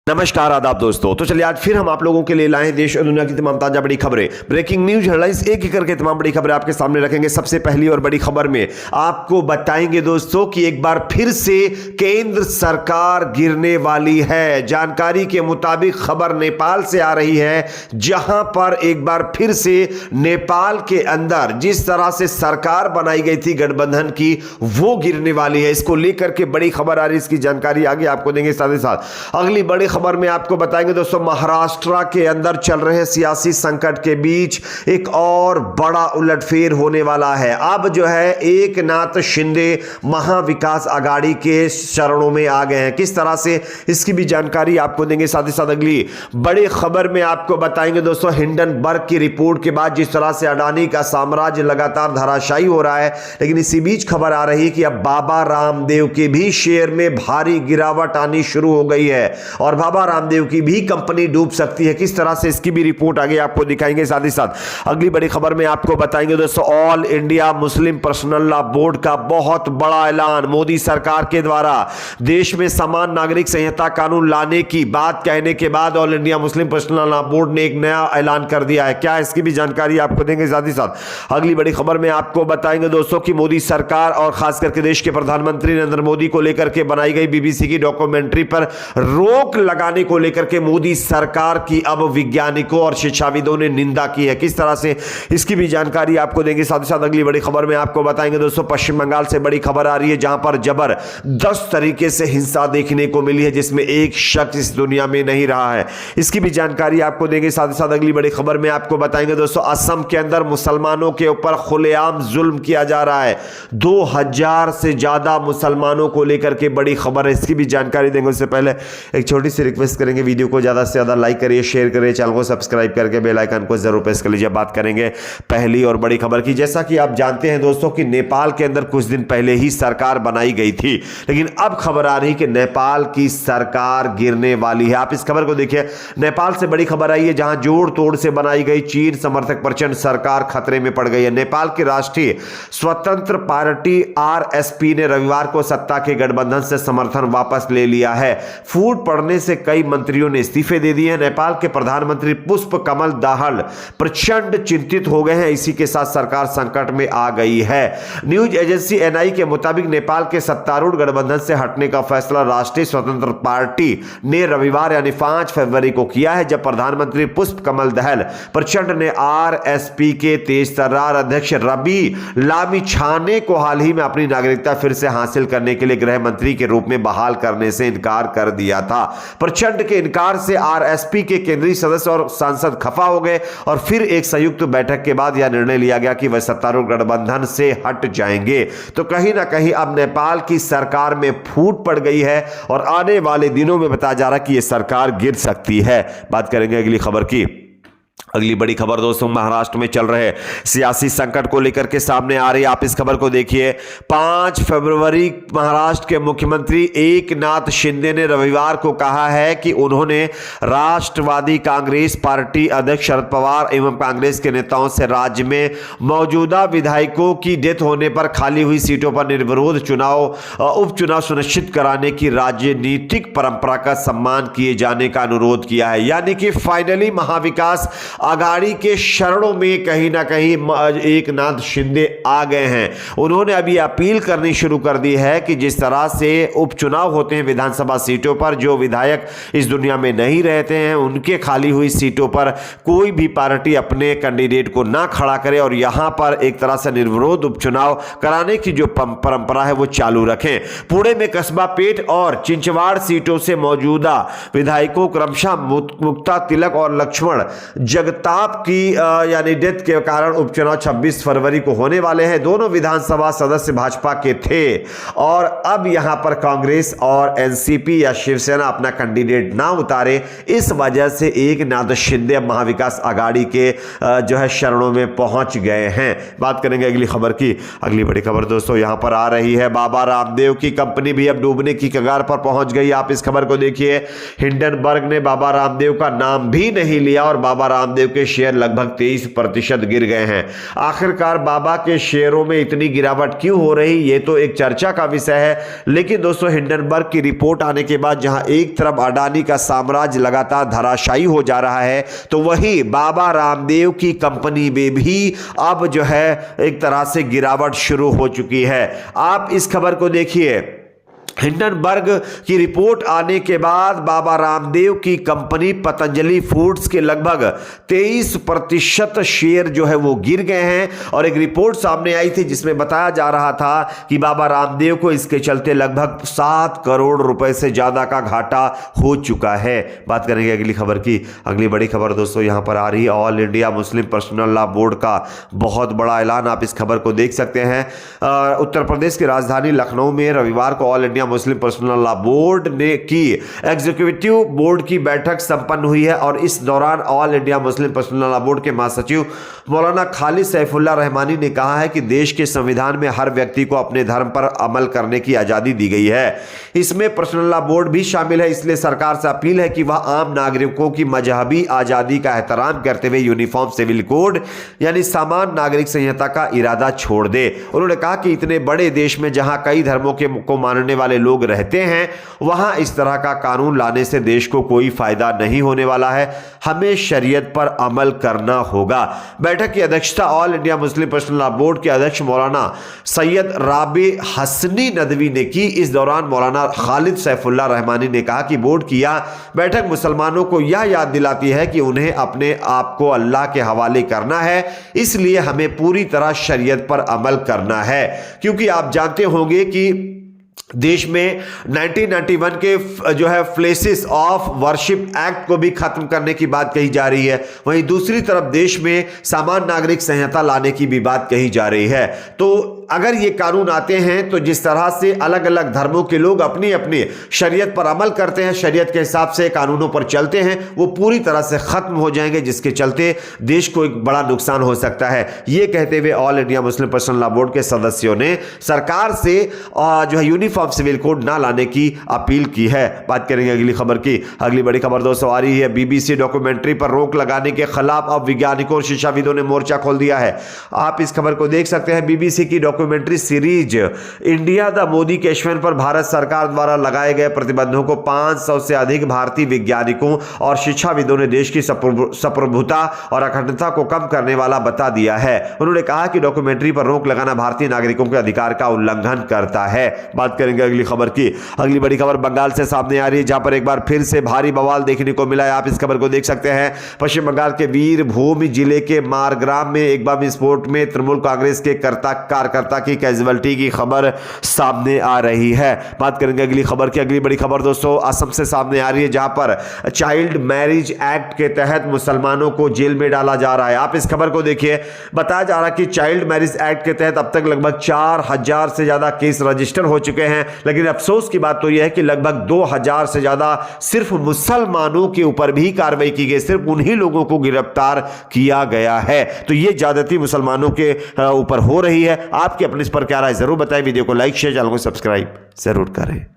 नमस्कार आदाब दोस्तों। तो चलिए आज फिर हम आप लोगों के लिए लाए हैं देश और दुनिया की तमाम ताजा बड़ी खबरें, ब्रेकिंग न्यूज हेडलाइंस, एक एक करके तमाम बड़ी खबरें आपके सामने रखेंगे। सबसे पहली और बड़ी खबर में आपको बताएंगे दोस्तों कि एक बार फिर से केंद्र सरकार गिरने वाली है। जानकारी के मुताबिक खबर नेपाल से आ रही है, जहां पर एक बार फिर से नेपाल के अंदर जिस तरह से सरकार बनाई गई थी गठबंधन की, वो गिरने वाली है। इसको लेकर के बड़ी खबर आ रही है, इसकी जानकारी आगे आपको देंगे। साथ ही साथ अगली बड़ी खबर में आपको बताएंगे दोस्तों, महाराष्ट्र के अंदर चल रहे सियासी संकट के बीच एक और बड़ा उलटफेर होने वाला है। अब जो है एकनाथ शिंदे महाविकास आघाड़ी के चरणों में आ गए हैं। किस तरह से, इसकी भी जानकारी आपको देंगे। साथ ही साथ अगली बड़ी खबर में आपको बताएंगे दोस्तों, हिंडनबर्ग की रिपोर्ट के बाद जिस तरह से अडानी का साम्राज्य लगातार धराशायी हो रहा है, लेकिन इसी बीच खबर आ रही है कि अब बाबा रामदेव के भी शेयर में भारी गिरावट आनी शुरू हो गई है और बाबा रामदेव की भी कंपनी डूब सकती है। किस तरह से, इसकी भी रिपोर्ट आगे आपको दिखाएंगे। साथ ही साथ अगली बड़ी खबर में आपको बताएंगे दोस्तों, all India Muslim personal law board का बहुत बड़ा ऐलान। मोदी सरकार के द्वारा देश में समान नागरिक संहिता कानून लाने की बात कहने के बाद all India Muslim personal law board ने एक नया ऐलान कर दिया है। क्या, इसकी भी जानकारी आपको देंगे। साथ ही साथ अगली बड़ी खबर में आपको बताएंगे दोस्तों कि मोदी सरकार और खास करके देश के प्रधानमंत्री नरेंद्र मोदी को लेकर के बनाई गई बीबीसी की डॉक्यूमेंट्री पर रोक लगाने को लेकर के मोदी सरकार की अब वैज्ञानिकों और शिक्षाविदों ने निंदा की है। किस तरह से, इसकी भी जानकारी आपको देंगे। साथ ही साथ अगली बड़ी खबर में आपको बताएंगे दोस्तों, पश्चिम बंगाल से बड़ी खबर आ रही है, जहां पर जबरदस्त तरीके से हिंसा देखने को मिली है, जिसमें एक शख्स इस दुनिया में नहीं रहा है। इसकी भी जानकारी आपको देंगे। साथ ही साथ अगली बड़ी खबर में आपको बताएंगे दोस्तों, असम के अंदर मुसलमानों के ऊपर खुलेआम जुल्म किया जा रहा है। 2000 से ज्यादा मुसलमानों को लेकर के बड़ी खबर है, इसकी भी जानकारी देंगे। उससे पहले एक छोटी सी रिक्वेस्ट करेंगे, वीडियो को ज्यादा से ज्यादा लाइक करिए, शेयर करिए, चैनल को सब्सक्राइब करके बेल आइकन को जरूर प्रेस कर लीजिए। बात करेंगे पहली और बड़ी खबर की। जैसा कि आप जानते हैं दोस्तों कि नेपाल के अंदर कुछ दिन पहले ही सरकार बनाई गई थी, लेकिन अब खबर आ रही है कि नेपाल की सरकार गिरने वाली है। आप इस खबर को देखिए, नेपाल से बड़ी खबर आई है, जहां जोड़ तोड़ से बनाई गई चीन समर्थक प्रचंड सरकार खतरे में पड़ गई है। नेपाल की राष्ट्रीय स्वतंत्र पार्टी आरएसपी ने रविवार को सत्ता के गठबंधन से समर्थन वापस ले लिया है। फूट पड़ने से कई मंत्रियों ने इस्तीफे दे दिए हैं। नेपाल के प्रधानमंत्री पुष्प कमल दाहाल प्रचंड चिंतित हो गए हैं। इसी के साथ सरकार संकट में आ गई है। न्यूज एजेंसी एनआई के मुताबिक नेपाल के सत्तारूढ़ गठबंधन से हटने का फैसला राष्ट्रीय स्वतंत्र पार्टी ने रविवार यानी 5 फरवरी को किया है, जब प्रधानमंत्री पुष्प कमल दहल प्रचंड ने आरएसपी के तेज तर्रार अध्यक्ष रवि लामिछाने को हाल ही में अपनी नागरिकता फिर से हासिल करने के लिए गृह मंत्री के रूप में बहाल करने से इनकार कर दिया था। प्रचंड के इनकार से आरएसपी के केंद्रीय सदस्य और सांसद खफा हो गए और फिर एक संयुक्त बैठक के बाद यह निर्णय लिया गया कि वह सत्तारूढ़ गठबंधन से हट जाएंगे। तो कहीं ना कहीं अब नेपाल की सरकार में फूट पड़ गई है और आने वाले दिनों में बताया जा रहा है कि यह सरकार गिर सकती है। बात करेंगे अगली खबर की। अगली बड़ी खबर दोस्तों, महाराष्ट्र में चल रहे सियासी संकट को लेकर के सामने आ रही है। आप इस खबर को देखिए। 5 फरवरी महाराष्ट्र के मुख्यमंत्री एकनाथ शिंदे ने रविवार को कहा है कि उन्होंने राष्ट्रवादी कांग्रेस पार्टी अध्यक्ष शरद पवार एवं कांग्रेस के नेताओं से राज्य में मौजूदा विधायकों की डेथ होने पर खाली हुई सीटों पर निर्विरोध उपचुनाव सुनिश्चित कराने की राजनीतिक परंपरा का सम्मान किए जाने का अनुरोध किया है। यानी कि फाइनली महाविकास आघाड़ी के शरणों में कहीं ना कहीं एकनाथ शिंदे आ गए हैं। उन्होंने अभी अपील करनी शुरू कर दी है कि जिस तरह से उपचुनाव होते हैं विधानसभा सीटों पर, जो विधायक इस दुनिया में नहीं रहते हैं उनके खाली हुई सीटों पर कोई भी पार्टी अपने कैंडिडेट को ना खड़ा करे और यहां पर एक तरह से निर्विरोध उपचुनाव कराने की जो परंपरा है वो चालू रखें। पुणे में कस्बा पेट और चिंचवाड़ सीटों से मौजूदा विधायकों क्रमशः मुक्ता तिलक और लक्ष्मण जगताप की यानी डेथ के कारण उपचुनाव 26 फरवरी को होने वाले हैं। दोनों विधानसभा सदस्य भाजपा के थे और अब यहां पर कांग्रेस और एनसीपी या शिवसेना अपना कैंडिडेट ना उतारे, इस वजह से एकनाथ शिंदे महाविकास आघाड़ी के जो है शरणों में पहुंच गए हैं। बात करेंगे अगली खबर की। अगली बड़ी खबर दोस्तों यहां पर आ रही है, बाबा रामदेव की कंपनी भी अब डूबने की कगार पर पहुंच गई। आप इस खबर को देखिए। हिंडनबर्ग ने बाबा रामदेव का नाम भी नहीं लिया और बाबा रामदेव रामदेव के शेयर लगभग 23% गिर गए हैं। आखिरकार बाबा के शेयरों में इतनी गिरावट क्यों हो रही, ये तो एक चर्चा का विषय है। लेकिन दोस्तों, हिंडनबर्ग की रिपोर्ट आने के बाद जहां एक तरफ अडानी का साम्राज्य लगातार धराशायी हो जा रहा है, तो वहीं बाबा रामदेव की कंपनी में भी अब जो है एक तरह से गिरावट शुरू हो चुकी है। आप इस खबर को देखिए। हिंडनबर्ग की रिपोर्ट आने के बाद बाबा रामदेव की कंपनी पतंजलि फूड्स के लगभग 23% शेयर जो है वो गिर गए हैं। और एक रिपोर्ट सामने आई थी जिसमें बताया जा रहा था कि बाबा रामदेव को इसके चलते लगभग 7 करोड़ रुपए से ज्यादा का घाटा हो चुका है। बात करेंगे अगली खबर की। अगली बड़ी खबर दोस्तों यहां पर आ रही है all India Muslim personal law board का बहुत बड़ा ऐलान। आप इस खबर को देख सकते हैं। उत्तर प्रदेश की राजधानी लखनऊ में रविवार को all India Muslim personal law board ने की एग्जीक्यूटिव बोर्ड की बैठक संपन्न हुई है। और इस दौरान all India Muslim personal law board के महासचिव मौलाना खालिद सैफुल्लाह रहमानी ने कहा है कि देश के संविधान में हर व्यक्ति को अपने धर्म पर अमल करने की आजादी दी गई है। इसमें पर्सनल लॉ बोर्ड भी शामिल है। इसलिए सरकार से अपील है कि वह आम नागरिकों की मजहबी आजादी का एहतराम करते हुए यूनिफॉर्म सिविल कोड यानी सामान्य नागरिक संहिता का इरादा छोड़ दे। उन्होंने कहा कि इतने बड़े देश में जहां कई धर्मों को मानने वाले लोग रहते हैं, वहां इस तरह का कानून लाने से देश को कोई फायदा नहीं होने वाला है। हमें शरीयत पर अमल करना होगा। बैठक की अध्यक्षता all India Muslim personal law board के अध्यक्ष मौलाना सैयद राबी हसनी नदवी ने की। इस दौरान मौलाना खालिद सैफुल्लाह रहमानी ने कहा कि बोर्ड की यह बैठक मुसलमानों को यह याद दिलाती है कि उन्हें अपने आप को अल्लाह के हवाले करना है। इसलिए हमें पूरी तरह शरीयत पर अमल करना है। क्योंकि आप जानते होंगे कि देश में 1991 के जो है प्लेसेस ऑफ वर्शिप एक्ट को भी खत्म करने की बात कही जा रही है। वहीं दूसरी तरफ देश में सामान्य नागरिक संहिता लाने की भी बात कही जा रही है। तो अगर ये कानून आते हैं तो जिस तरह से अलग अलग धर्मों के लोग अपनी अपनी शरीयत पर अमल करते हैं, शरीयत के हिसाब से कानूनों पर चलते हैं, वो पूरी तरह से खत्म हो जाएंगे, जिसके चलते देश को एक बड़ा नुकसान हो सकता है। ये कहते हुए all India Muslim personal law board के सदस्यों ने सरकार से जो है यूनिफॉर्म सिविल कोड ना लाने की अपील की है। बात करेंगे अगली खबर की। अगली बड़ी खबर दोस्तों आ रही है बीबीसी डॉक्यूमेंट्री पर रोक लगाने के खिलाफ अब वैज्ञानिकों और शिक्षाविदों ने मोर्चा खोल दिया है। आप इस खबर को देख सकते हैं। बीबीसी की documentary series India the Modi question पर भारत सरकार द्वारा लगाए गए प्रतिबंधों को 500 से अधिक भारतीय वैज्ञानिकों और शिक्षाविदों ने देश की संप्रभुता और अखंडता को कम करने वाला बता दिया है। उन्होंने कहा कि डॉक्यूमेंट्री पर रोक लगाना भारतीय नागरिकों के अधिकार का उल्लंघन करता है। बात करेंगे अगली खबर की। अगली बड़ी खबर बंगाल से सामने आ रही है, जहां पर एक बार फिर से भारी बवाल देखने को मिला है। आप इस खबर को देख सकते हैं। पश्चिम बंगाल के वीरभूम जिले के मारग्राम में एक बम विस्फोट में तृणमूल कांग्रेस के कार्यकर्ता की कैजुअल्टी की खबर सामने आ रही है। बात करेंगे अगली खबर की। अगली बड़ी खबर दोस्तों असम से सामने आ रही है, जहां पर चाइल्ड मैरिज एक्ट के तहत मुसलमानों को जेल में डाला जा रहा है। आप इस खबर को देखिए। बताया जा रहा है कि चाइल्ड मैरिज एक्ट के तहत अब तक लगभग 4000 से ज्यादा केस रजिस्टर हो चुके हैं। लेकिन अफसोस की बात तो यह है कि लगभग 2000 से ज्यादा सिर्फ मुसलमानों के ऊपर भी कार्रवाई की गई, सिर्फ उन्हीं लोगों को गिरफ्तार किया गया है। तो यह ज्यादती मुसलमानों के ऊपर हो रही है। आपकी अपने इस पर क्या राय जरूर बताएं। वीडियो को लाइक शेयर, चैनल को सब्सक्राइब जरूर करें।